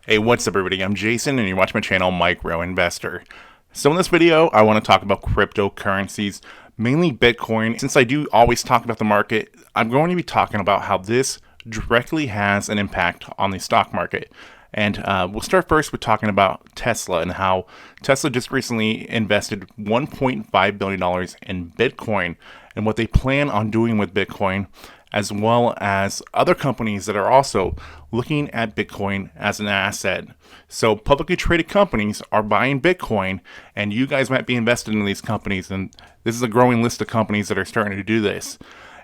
Hey, what's up everybody? I'm Jason and you're watching my channel, Micro Investor. So in this video, I want to talk about cryptocurrencies, mainly Bitcoin. Since I do always talk about the market, I'm going to be talking about how this directly has an impact on the stock market. And we'll start first with talking about Tesla and how Tesla just recently invested $1.5 billion in Bitcoin and what they plan on doing with Bitcoin, as well as other companies that are also looking at Bitcoin as an asset. So publicly traded companies are buying Bitcoin, and you guys might be invested in these companies, and this is a growing list of companies that are starting to do this.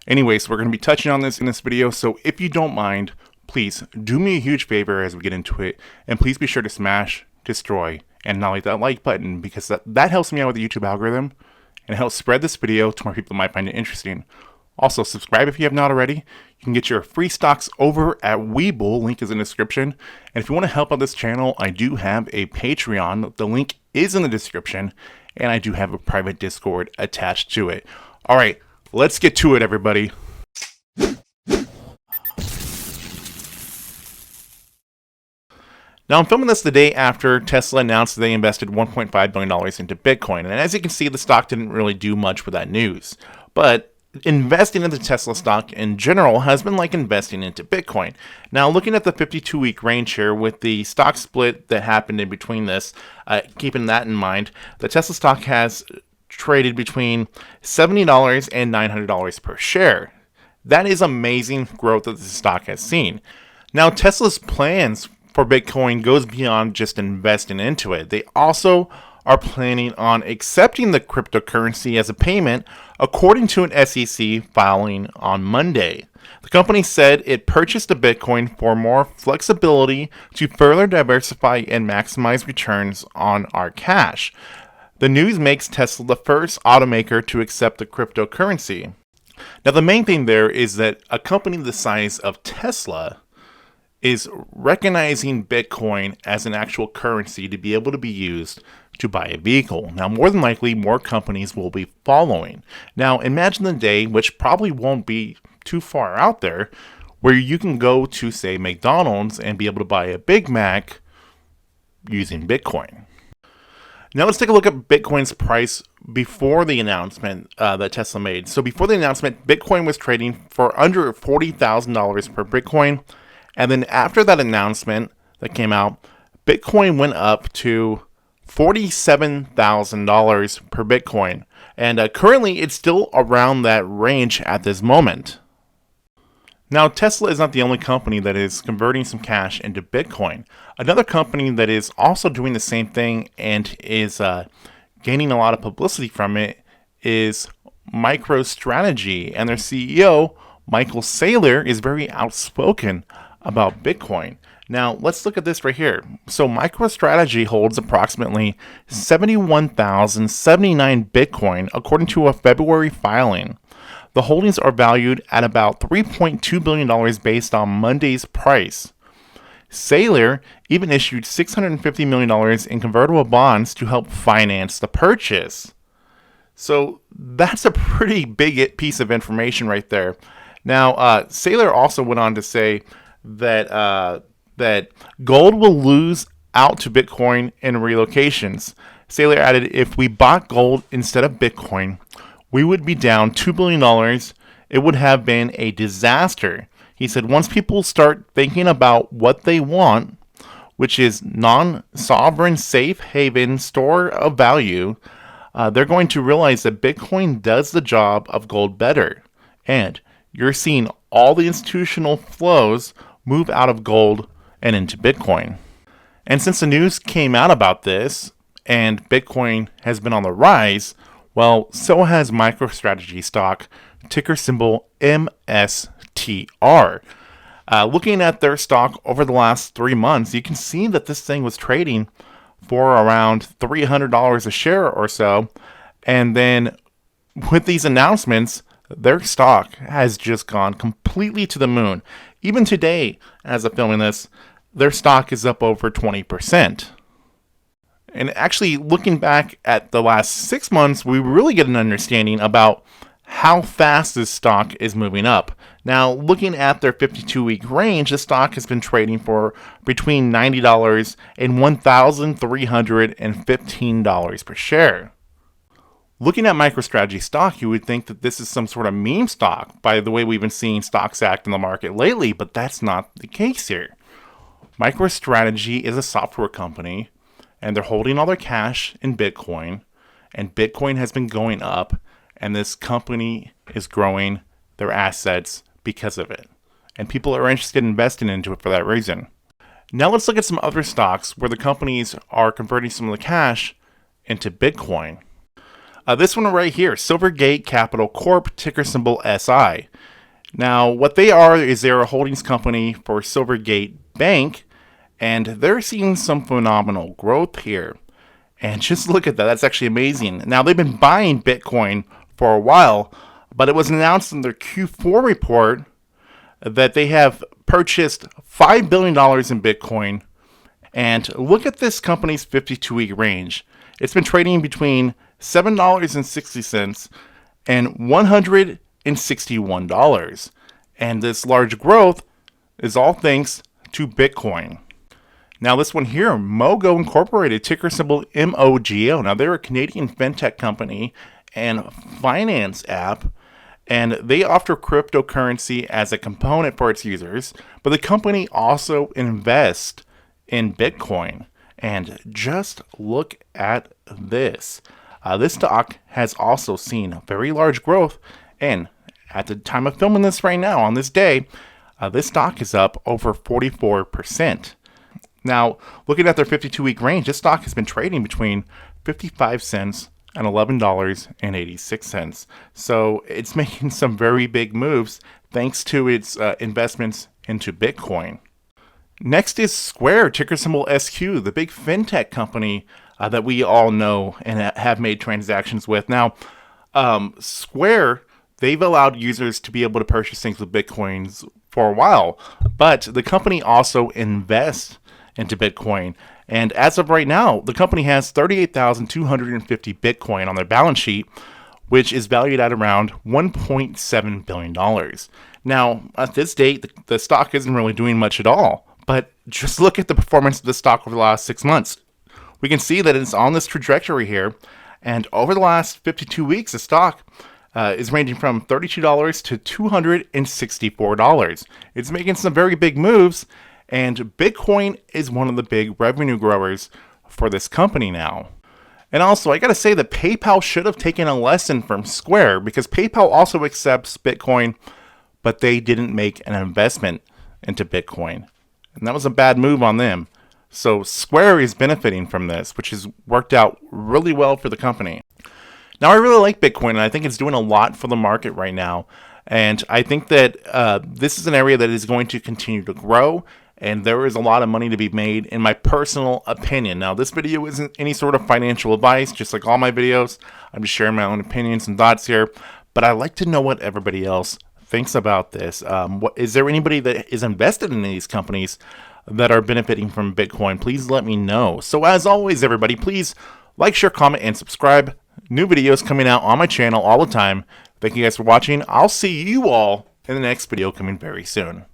Anyways, we're going to be touching on this in this video, so if you don't mind, please do me a huge favor as we get into it, and please be sure to smash, destroy, and not that like button, because that helps me out with the YouTube algorithm, and it helps spread this video to more people that might find it interesting. Also, subscribe if you have not already. You can get your free stocks over at Webull. Link is in the description. And if you want to help out this channel, I do have a Patreon. The link is in the description. And I do have a private Discord attached to it. All right, let's get to it, everybody. Now, I'm filming this the day after Tesla announced they invested $1.5 billion into Bitcoin. And as you can see, the stock didn't really do much with that news. But investing into Tesla stock in general has been like investing into Bitcoin. Now, looking at the 52-week range here with the stock split that happened in between this, keeping that in mind, the Tesla stock has traded between $70 and $900 per share. That is amazing growth that the stock has seen. Now, Tesla's plans for Bitcoin goes beyond just investing into it. They also are planning on accepting the cryptocurrency as a payment, according to an SEC filing on Monday. The company said it purchased a Bitcoin for more flexibility to further diversify and maximize returns on our cash. The news makes Tesla the first automaker to accept the cryptocurrency. Now, the main thing there is that a company the size of Tesla is recognizing Bitcoin as an actual currency to be able to be used to buy a vehicle. Now, more than likely, more companies will be following. Now, imagine the day, which probably won't be too far out there, where you can go to, say, McDonald's and be able to buy a Big Mac using Bitcoin. Now, let's take a look at Bitcoin's price before the announcement that Tesla made. So before the announcement, Bitcoin was trading for under $40,000 per Bitcoin. And then after that announcement that came out, Bitcoin went up to $47,000 per Bitcoin. And currently, it's still around that range at this moment. Now, Tesla is not the only company that is converting some cash into Bitcoin. Another company that is also doing the same thing and is gaining a lot of publicity from it is Microstrategy. And their CEO, Michael Saylor, is very outspoken about Bitcoin. Now, let's look at this right here. So MicroStrategy holds approximately 71,079 Bitcoin, according to a February filing. The holdings are valued at about $3.2 billion based on Monday's price. Saylor even issued $650 million in convertible bonds to help finance the purchase. So that's a pretty big piece of information right there. Now, Saylor also went on to say that gold will lose out to Bitcoin in relocations. Saylor added, if we bought gold instead of Bitcoin, we would be down $2 billion. It would have been a disaster. He said, once people start thinking about what they want, which is non-sovereign safe haven store of value, they're going to realize that Bitcoin does the job of gold better. And you're seeing all the institutional flows move out of gold and into Bitcoin. And since the news came out about this and Bitcoin has been on the rise, well, so has MicroStrategy stock, ticker symbol MSTR. Looking at their stock over the last 3 months, you can see that this thing was trading for around $300 a share or so. And then with these announcements, their stock has just gone completely to the moon. Even today, as of filming this, their stock is up over 20%. And actually, looking back at the last 6 months, we really get an understanding about how fast this stock is moving up. Now, looking at their 52-week range, the stock has been trading for between $90 and $1,315 per share. Looking at Microstrategy stock, you would think that this is some sort of meme stock by the way we've been seeing stocks act in the market lately, but that's not the case here. Microstrategy is a software company, and they're holding all their cash in Bitcoin, and Bitcoin has been going up, and this company is growing their assets because of it. And people are interested in investing into it for that reason. Now let's look at some other stocks where the companies are converting some of the cash into Bitcoin. This one right here, Silvergate Capital Corp, ticker symbol SI. Now, what they are is they're a holdings company for Silvergate Bank, and they're seeing some phenomenal growth here. And just look at that. That's actually amazing. Now, they've been buying Bitcoin for a while, but it was announced in their Q4 report that they have purchased $5 billion in Bitcoin. And look at this company's 52-week range. It's been trading between $7.60 and $161. And this large growth is all thanks to Bitcoin. Now this one here, MOGO Incorporated, ticker symbol MOGO. Now they're a Canadian fintech company and finance app, and they offer cryptocurrency as a component for its users, but the company also invests in Bitcoin. And just look at this. This stock has also seen very large growth, and at the time of filming this right now, on this day, this stock is up over 44%. Now, looking at their 52-week range, this stock has been trading between 55 cents and $11.86. So it's making some very big moves thanks to its investments into Bitcoin. Next is Square, ticker symbol SQ, the big fintech company that we all know and have made transactions with. Now, Square, they've allowed users to be able to purchase things with Bitcoins for a while, but the company also invests into Bitcoin. And as of right now, the company has 38,250 Bitcoin on their balance sheet, which is valued at around $1.7 billion. Now, at this date, the stock isn't really doing much at all. But just look at the performance of the stock over the last 6 months. We can see that it's on this trajectory here. And over the last 52 weeks, the stock is ranging from $32 to $264. It's making some very big moves. And Bitcoin is one of the big revenue growers for this company now. And also, I got to say that PayPal should have taken a lesson from Square, because PayPal also accepts Bitcoin, but they didn't make an investment into Bitcoin. And that was a bad move on them. So Square is benefiting from this, which has worked out really well for the company. Now, I really like Bitcoin, and I think it's doing a lot for the market right now. And I think that this is an area that is going to continue to grow, and there is a lot of money to be made, in my personal opinion. Now, this video isn't any sort of financial advice, just like all my videos. I'm just sharing my own opinions and thoughts here. But I like to know what everybody else thinks about this. Is there anybody that is invested in these companies that are benefiting from Bitcoin? Please let me know. So as always, everybody, please like, share, comment, and subscribe. New videos coming out on my channel all the time. Thank you guys for watching. I'll see you all in the next video coming very soon.